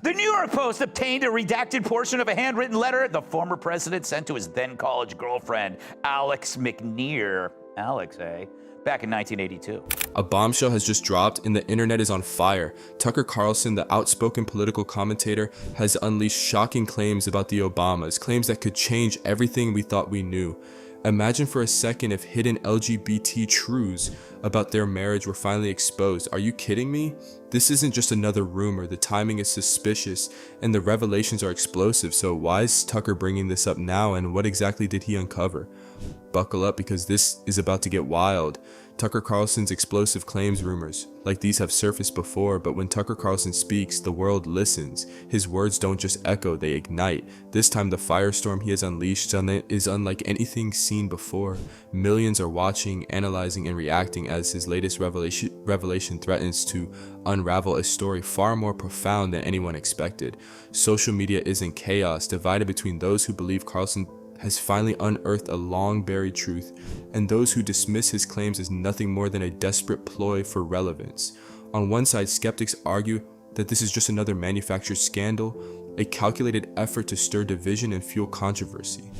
The New York Post obtained a redacted portion of a handwritten letter the former president sent to his then college girlfriend, Alex McNear. Alex, eh? Back in 1982. A bombshell has just dropped and the internet is on fire. Tucker Carlson, the outspoken political commentator, has unleashed shocking claims about the Obamas, claims that could change everything we thought we knew. Imagine for a second if hidden LGBT truths about their marriage were finally exposed. Are you kidding me? This isn't just another rumor. The timing is suspicious and the revelations are explosive. So why is Tucker bringing this up now, and what exactly did he uncover? Buckle up, because this is about to get wild. Tucker Carlson's explosive claims rumors like these have surfaced before, but when Tucker Carlson speaks, the world listens. His words don't just echo, they ignite. This time the firestorm he has unleashed is unlike anything seen before. Millions are watching, analyzing, and reacting as his latest revelation threatens to unravel a story far more profound than anyone expected. Social media is in chaos, divided between those who believe Carlson has finally unearthed a long-buried truth, and those who dismiss his claims as nothing more than a desperate ploy for relevance. On one side, skeptics argue that this is just another manufactured scandal, a calculated effort to stir division and fuel controversy.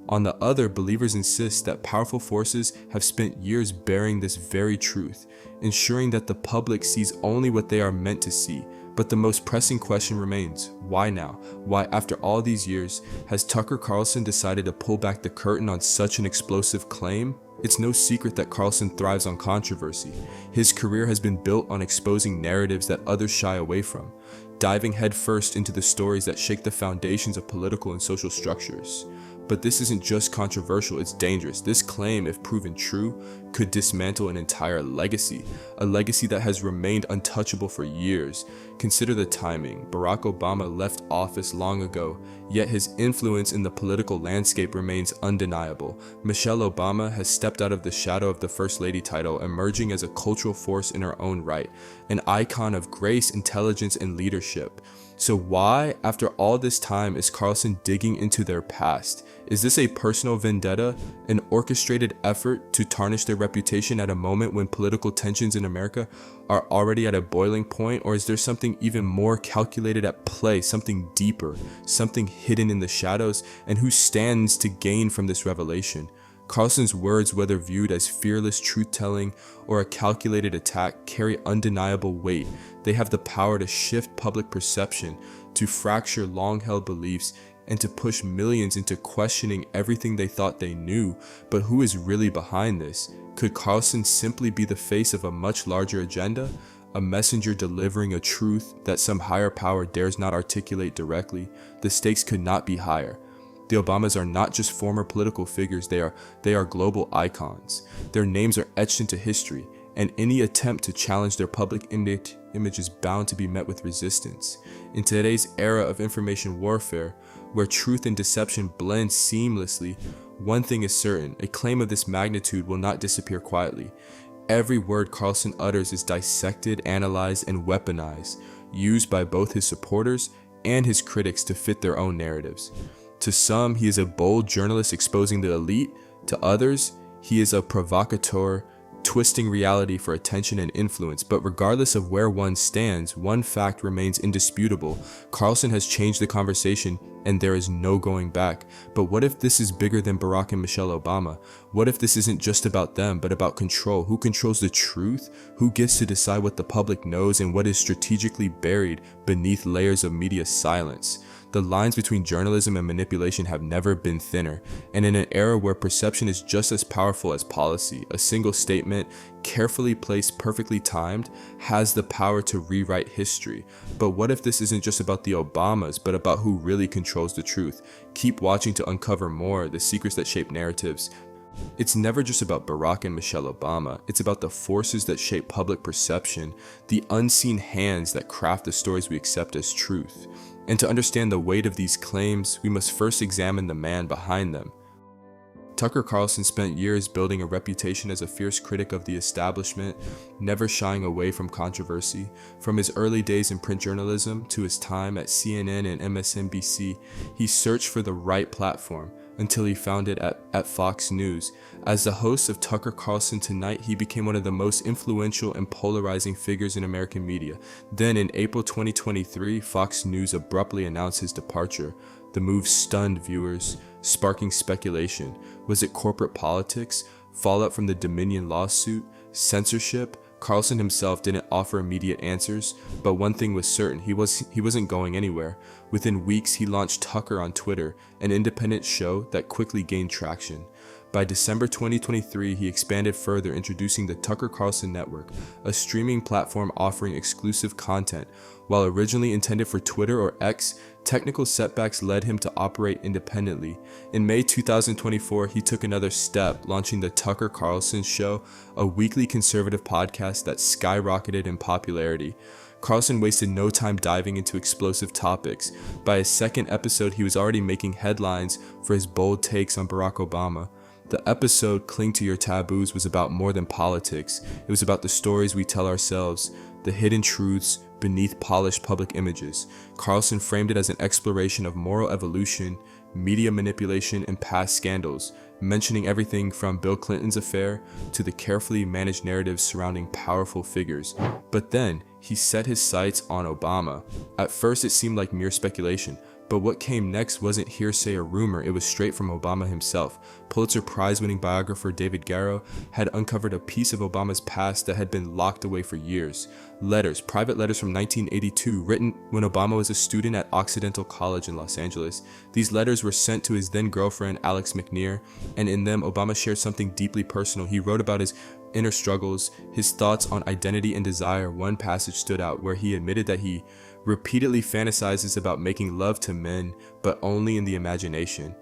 On the other, believers insist that powerful forces have spent years burying this very truth, ensuring that the public sees only what they are meant to see. But the most pressing question remains, why now? Why, after all these years, has Tucker Carlson decided to pull back the curtain on such an explosive claim? It's no secret that Carlson thrives on controversy. His career has been built on exposing narratives that others shy away from, diving headfirst into the stories that shake the foundations of political and social structures. But this isn't just controversial, it's dangerous. This claim, if proven true, could dismantle an entire legacy, a legacy that has remained untouchable for years. Consider the timing. Barack Obama left office long ago, yet his influence in the political landscape remains undeniable. Michelle Obama has stepped out of the shadow of the First Lady title, emerging as a cultural force in her own right, an icon of grace, intelligence, and leadership. So why, after all this time, is Carlson digging into their past? Is this a personal vendetta, an orchestrated effort to tarnish their reputation at a moment when political tensions in America are already at a boiling point? Or is there something even more calculated at play, something deeper, something hidden in the shadows? And who stands to gain from this revelation? Carlson's words, whether viewed as fearless truth-telling or a calculated attack, carry undeniable weight. They have the power to shift public perception, to fracture long-held beliefs, and to push millions into questioning everything they thought they knew. But who is really behind this? Could Carlson simply be the face of a much larger agenda? A messenger delivering a truth that some higher power dares not articulate directly? The stakes could not be higher. The Obamas are not just former political figures, they are global icons. Their names are etched into history, and any attempt to challenge their public image is bound to be met with resistance. In today's era of information warfare, where truth and deception blend seamlessly, one thing is certain: a claim of this magnitude will not disappear quietly. Every word Carlson utters is dissected, analyzed, and weaponized, used by both his supporters and his critics to fit their own narratives. To some, he is a bold journalist exposing the elite. To others, he is a provocateur twisting reality for attention and influence. But regardless of where one stands, one fact remains indisputable: Carlson has changed the conversation, and there is no going back. But what if this is bigger than Barack and Michelle Obama? What if this isn't just about them, but about control? Who controls the truth? Who gets to decide what the public knows and what is strategically buried beneath layers of media silence? The lines between journalism and manipulation have never been thinner, and in an era where perception is just as powerful as policy, a single statement, carefully placed, perfectly timed, has the power to rewrite history. But what if this isn't just about the Obamas, but about who really controls the truth? Keep watching to uncover more, the secrets that shape narratives. It's never just about Barack and Michelle Obama. It's about the forces that shape public perception, the unseen hands that craft the stories we accept as truth. And to understand the weight of these claims, we must first examine the man behind them. Tucker Carlson spent years building a reputation as a fierce critic of the establishment, never shying away from controversy. From his early days in print journalism to his time at CNN and MSNBC, he searched for the right platform, until he found it at Fox News. As the host of Tucker Carlson Tonight, he became one of the most influential and polarizing figures in American media. Then in April 2023, Fox News abruptly announced his departure. The move stunned viewers, sparking speculation. Was it corporate politics? Fallout from the Dominion lawsuit? Censorship? Carlson himself didn't offer immediate answers, but one thing was certain, he wasn't going anywhere. Within weeks, he launched Tucker on Twitter, an independent show that quickly gained traction. By December 2023, he expanded further, introducing the Tucker Carlson Network, a streaming platform offering exclusive content. While originally intended for Twitter or X, technical setbacks led him to operate independently. In May 2024, he took another step, launching the Tucker Carlson Show, a weekly conservative podcast that skyrocketed in popularity. Carlson wasted no time diving into explosive topics. By his second episode, he was already making headlines for his bold takes on Barack Obama. The episode, Cling to Your Taboos, was about more than politics. It was about the stories we tell ourselves, the hidden truths beneath polished public images. Carlson framed it as an exploration of moral evolution, media manipulation, and past scandals, mentioning everything from Bill Clinton's affair to the carefully managed narratives surrounding powerful figures. But then, he set his sights on Obama. At first, it seemed like mere speculation. But what came next wasn't hearsay or rumor, it was straight from Obama himself. Pulitzer Prize-winning biographer David Garrow had uncovered a piece of Obama's past that had been locked away for years. Letters, private letters from 1982, written when Obama was a student at Occidental College in Los Angeles. These letters were sent to his then-girlfriend Alex McNear, and in them, Obama shared something deeply personal. He wrote about his inner struggles, his thoughts on identity and desire. One passage stood out where he admitted that he repeatedly fantasizes about making love to men, but only in the imagination.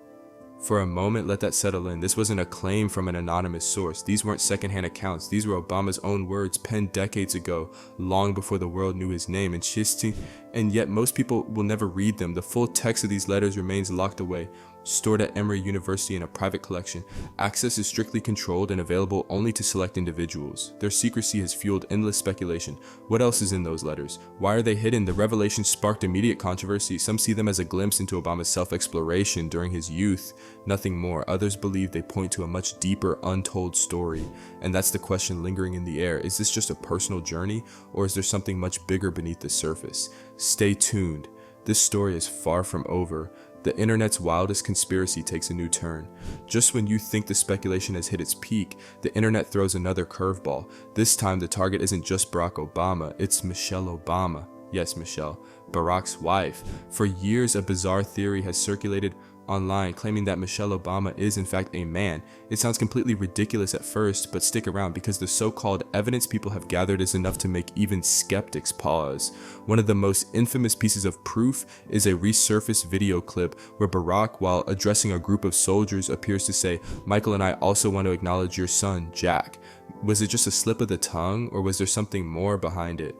For a moment, let that settle in. This wasn't a claim from an anonymous source. These weren't secondhand accounts. These were Obama's own words penned decades ago, long before the world knew his name. And yet most people will never read them. The full text of these letters remains locked away, stored at Emory University in a private collection. Access is strictly controlled and available only to select individuals. Their secrecy has fueled endless speculation. What else is in those letters? Why are they hidden? The revelations sparked immediate controversy. Some see them as a glimpse into Obama's self-exploration during his youth, nothing more. Others believe they point to a much deeper, untold story. And that's the question lingering in the air. Is this just a personal journey, or is there something much bigger beneath the surface? Stay tuned. This story is far from over. The internet's wildest conspiracy takes a new turn. Just when you think the speculation has hit its peak, the internet throws another curveball. This time the target isn't just Barack Obama, it's Michelle Obama. Yes, Michelle, Barack's wife. For years, a bizarre theory has circulated online claiming that Michelle Obama is in fact a man. It sounds completely ridiculous at first, but stick around because the so-called evidence people have gathered is enough to make even skeptics pause. One of the most infamous pieces of proof is a resurfaced video clip where Barack, while addressing a group of soldiers, appears to say, "Michael and I also want to acknowledge your son, Jack." Was it just a slip of the tongue, or was there something more behind it?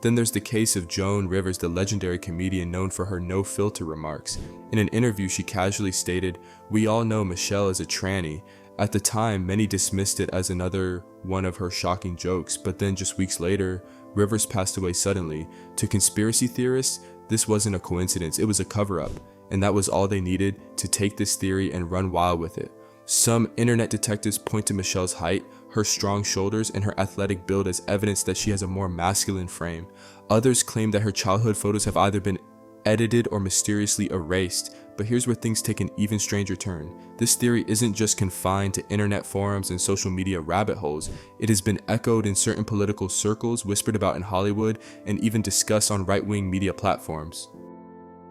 Then there's the case of Joan Rivers, the legendary comedian known for her no-filter remarks. In an interview, she casually stated, "We all know Michelle is a tranny." At the time, many dismissed it as another one of her shocking jokes, but then just weeks later, Rivers passed away suddenly. To conspiracy theorists, this wasn't a coincidence, it was a cover-up, and that was all they needed to take this theory and run wild with it. Some internet detectives point to Michelle's height, her strong shoulders, and her athletic build as evidence that she has a more masculine frame. Others claim that her childhood photos have either been edited or mysteriously erased. But here's where things take an even stranger turn. This theory isn't just confined to internet forums and social media rabbit holes. It has been echoed in certain political circles, whispered about in Hollywood, and even discussed on right-wing media platforms.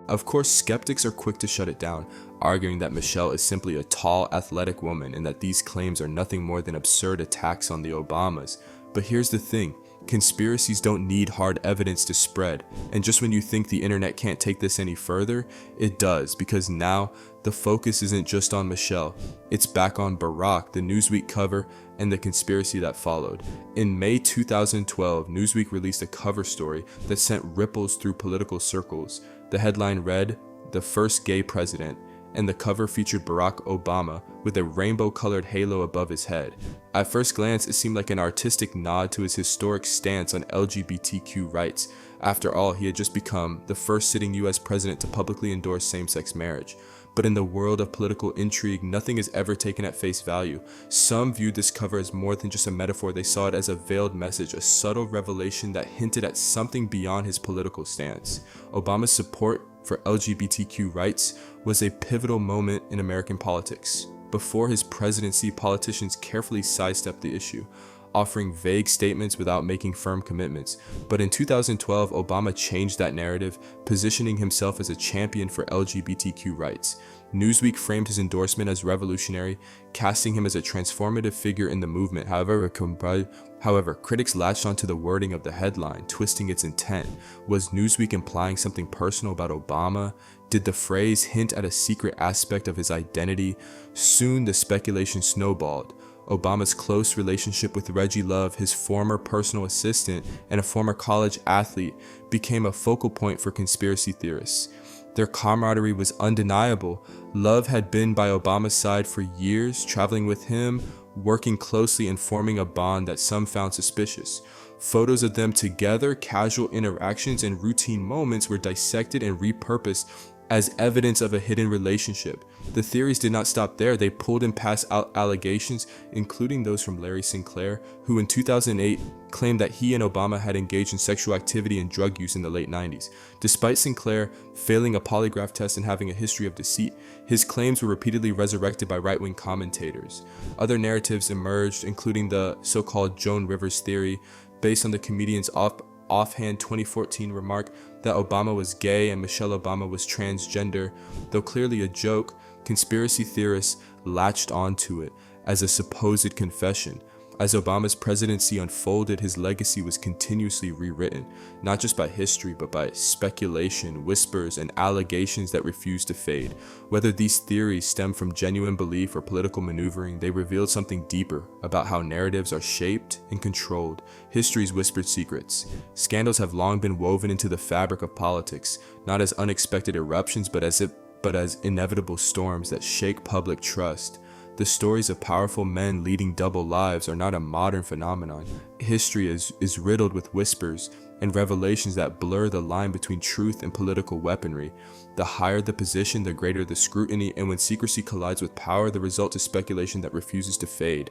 Of course, skeptics are quick to shut it down, arguing that Michelle is simply a tall, athletic woman and that these claims are nothing more than absurd attacks on the Obamas. But here's the thing, conspiracies don't need hard evidence to spread, and just when you think the internet can't take this any further, it does, because now the focus isn't just on Michelle, it's back on Barack, the Newsweek cover, and the conspiracy that followed. In May 2012, Newsweek released a cover story that sent ripples through political circles. The headline read, "The First Gay President," and the cover featured Barack Obama with a rainbow-colored halo above his head. At first glance, it seemed like an artistic nod to his historic stance on LGBTQ rights. After all, he had just become the first sitting US president to publicly endorse same-sex marriage. But in the world of political intrigue, nothing is ever taken at face value. Some viewed this cover as more than just a metaphor. They saw it as a veiled message, a subtle revelation that hinted at something beyond his political stance. Obama's support for LGBTQ rights was a pivotal moment in American politics. Before his presidency, politicians carefully sidestepped the issue, offering vague statements without making firm commitments. But in 2012, Obama changed that narrative, positioning himself as a champion for LGBTQ rights. Newsweek framed his endorsement as revolutionary, casting him as a transformative figure in the movement. However, critics latched onto the wording of the headline, twisting its intent. Was Newsweek implying something personal about Obama? Did the phrase hint at a secret aspect of his identity? Soon the speculation snowballed. Obama's close relationship with Reggie Love, his former personal assistant and a former college athlete, became a focal point for conspiracy theorists. Their camaraderie was undeniable. Love had been by Obama's side for years, traveling with him, working closely and forming a bond that some found suspicious. Photos of them together, casual interactions, and routine moments were dissected and repurposed as evidence of a hidden relationship. The theories did not stop there. They pulled in past allegations, including those from Larry Sinclair, who in 2008 claimed that he and Obama had engaged in sexual activity and drug use in the late 90s. Despite Sinclair failing a polygraph test and having a history of deceit, his claims were repeatedly resurrected by right-wing commentators. Other narratives emerged, including the so-called Joan Rivers theory, based on the comedian's offhand 2014 remark that Obama was gay and Michelle Obama was transgender. Though clearly a joke, conspiracy theorists latched onto it as a supposed confession. As Obama's presidency unfolded, his legacy was continuously rewritten, not just by history, but by speculation, whispers, and allegations that refused to fade. Whether these theories stem from genuine belief or political maneuvering, they revealed something deeper about how narratives are shaped and controlled, history's whispered secrets. Scandals have long been woven into the fabric of politics, not as unexpected eruptions, but as inevitable storms that shake public trust. The stories of powerful men leading double lives are not a modern phenomenon. History is riddled with whispers and revelations that blur the line between truth and political weaponry. The higher the position, the greater the scrutiny, and when secrecy collides with power, the result is speculation that refuses to fade.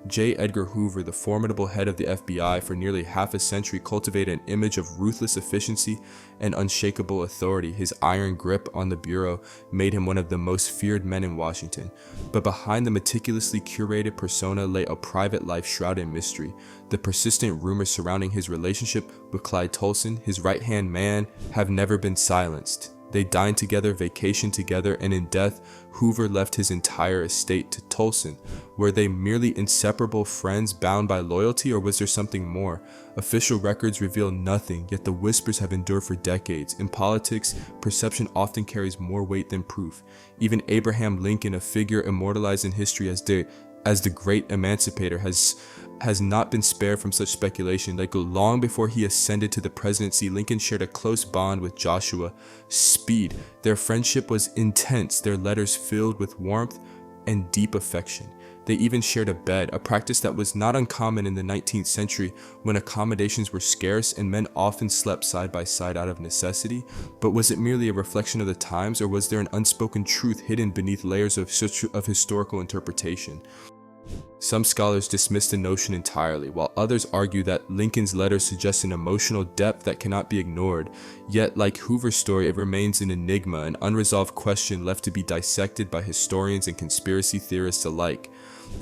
J. Edgar Hoover, the formidable head of the FBI for nearly half a century, cultivated an image of ruthless efficiency and unshakable authority. His iron grip on the bureau made him one of the most feared men in Washington. But behind the meticulously curated persona lay a private life shrouded in mystery. The persistent rumors surrounding his relationship with Clyde Tolson, his right-hand man, have never been silenced. They dined together, vacationed together, and in death, Hoover left his entire estate to Tolson. Were they merely inseparable friends bound by loyalty, or was there something more? Official records reveal nothing, yet the whispers have endured for decades. In politics, perception often carries more weight than proof. Even Abraham Lincoln, a figure immortalized in history as the great emancipator, has not been spared from such speculation. Like long before he ascended to the presidency, Lincoln shared a close bond with Joshua Speed. Their friendship was intense, their letters filled with warmth and deep affection. They even shared a bed, a practice that was not uncommon in the 19th century when accommodations were scarce and men often slept side by side out of necessity. But was it merely a reflection of the times, or was there an unspoken truth hidden beneath layers of historical interpretation? Some scholars dismiss the notion entirely, while others argue that Lincoln's letters suggest an emotional depth that cannot be ignored. Yet, like Hoover's story, it remains an enigma, an unresolved question left to be dissected by historians and conspiracy theorists alike.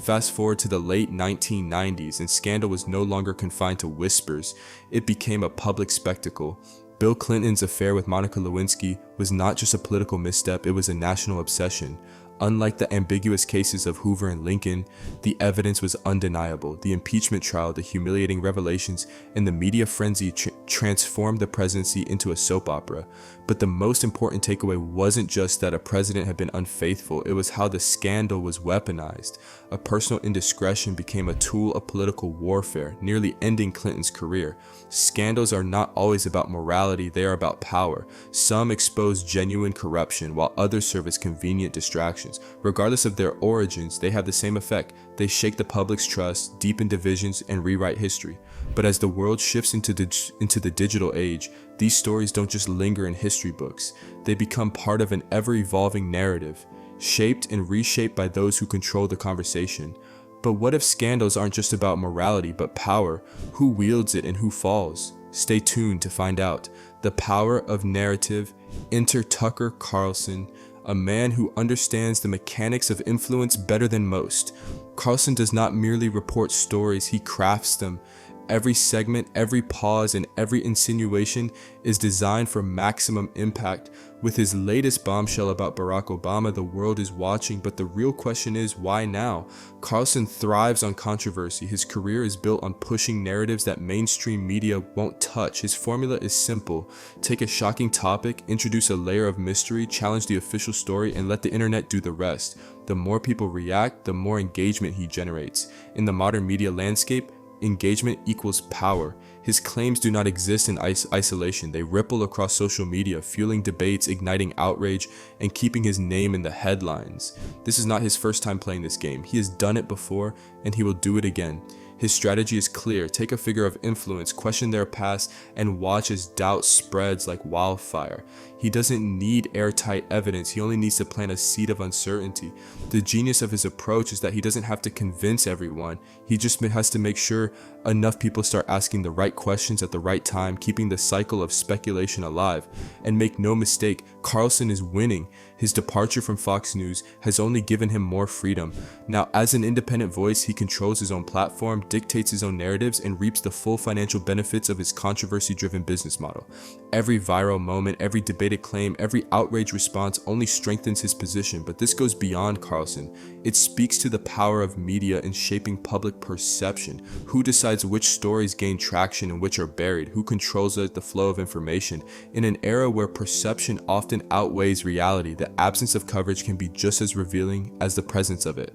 Fast forward to the late 1990s, and scandal was no longer confined to whispers. It became a public spectacle. Bill Clinton's affair with Monica Lewinsky was not just a political misstep, it was a national obsession. Unlike the ambiguous cases of Hoover and Lincoln, the evidence was undeniable. The impeachment trial, the humiliating revelations, and the media frenzy transformed the presidency into a soap opera. But the most important takeaway wasn't just that a president had been unfaithful, it was how the scandal was weaponized. A personal indiscretion became a tool of political warfare, nearly ending Clinton's career. Scandals are not always about morality, they are about power. Some expose genuine corruption, while others serve as convenient distractions. conversations. Regardless of their origins, they have the same effect. They shake the public's trust, deepen divisions, and rewrite history. But as the world shifts into the digital age, these stories don't just linger in history books. They become part of an ever-evolving narrative, shaped and reshaped by those who control the conversation. But what if scandals aren't just about morality, but power? Who wields it and who falls? Stay tuned to find out. The Power of Narrative. Enter Tucker Carlson, a man who understands the mechanics of influence better than most. Carlson does not merely report stories, he crafts them. Every segment, every pause, and every insinuation is designed for maximum impact. With his latest bombshell about Barack Obama, the world is watching, but the real question is, why now? Carlson thrives on controversy. His career is built on pushing narratives that mainstream media won't touch. His formula is simple. Take a shocking topic, introduce a layer of mystery, challenge the official story, and let the internet do the rest. The more people react, the more engagement he generates. In the modern media landscape, engagement equals power. His claims do not exist in isolation. They ripple across social media, fueling debates, igniting outrage, and keeping his name in the headlines. This is not his first time playing this game. He has done it before, and he will do it again. His strategy is clear. Take a figure of influence, question their past, and watch as doubt spreads like wildfire. He doesn't need airtight evidence. He only needs to plant a seed of uncertainty. The genius of his approach is that he doesn't have to convince everyone. He just has to make sure enough people start asking the right questions at the right time, keeping the cycle of speculation alive. And make no mistake, Carlson is winning. His departure from Fox News has only given him more freedom. Now, as an independent voice, he controls his own platform, dictates his own narratives, and reaps the full financial benefits of his controversy-driven business model. Every viral moment, every debated claim, every outrage response only strengthens his position, but this goes beyond Carlson. It speaks to the power of media in shaping public perception. Who decides which stories gain traction and which are buried? Who controls the flow of information? In an era where perception often outweighs reality, the absence of coverage can be just as revealing as the presence of it.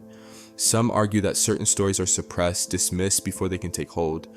Some argue that certain stories are suppressed, dismissed before they can take hold.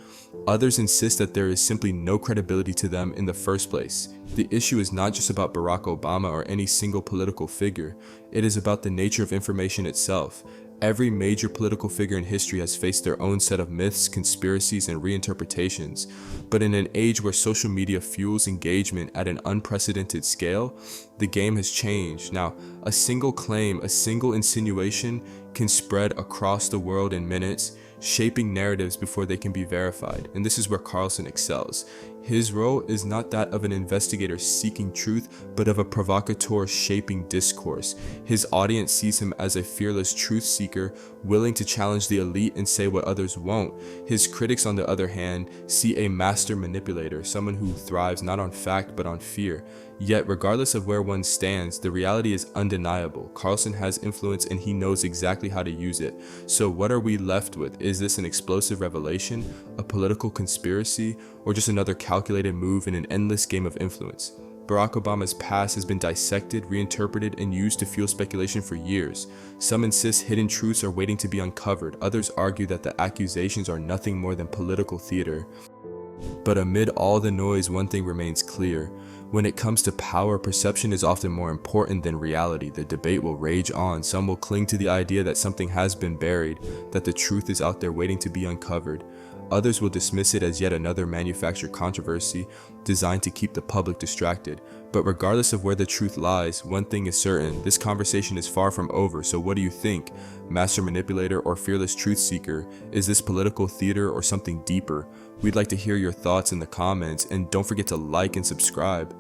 Others insist that there is simply no credibility to them in the first place. The issue is not just about Barack Obama or any single political figure. It is about the nature of information itself. Every major political figure in history has faced their own set of myths, conspiracies, and reinterpretations. But in an age where social media fuels engagement at an unprecedented scale, the game has changed. Now, a single claim, a single insinuation can spread across the world in minutes, shaping narratives before they can be verified. And this is where Carlson excels. His role is not that of an investigator seeking truth, but of a provocateur shaping discourse. His audience sees him as a fearless truth seeker, willing to challenge the elite and say what others won't. His critics, on the other hand, see a master manipulator, someone who thrives not on fact but on fear. Yet, regardless of where one stands, the reality is undeniable. Carlson has influence and he knows exactly how to use it. So what are we left with? Is this an explosive revelation, a political conspiracy, or just another calculated move in an endless game of influence? Barack Obama's past has been dissected, reinterpreted, and used to fuel speculation for years. Some insist hidden truths are waiting to be uncovered. Others argue that the accusations are nothing more than political theater. But amid all the noise, one thing remains clear. When it comes to power, perception is often more important than reality. The debate will rage on. Some will cling to the idea that something has been buried, that the truth is out there waiting to be uncovered. Others will dismiss it as yet another manufactured controversy designed to keep the public distracted. But regardless of where the truth lies, one thing is certain: this conversation is far from over. So what do you think? Master manipulator or fearless truth seeker? Is this political theater or something deeper? We'd like to hear your thoughts in the comments, and don't forget to like and subscribe.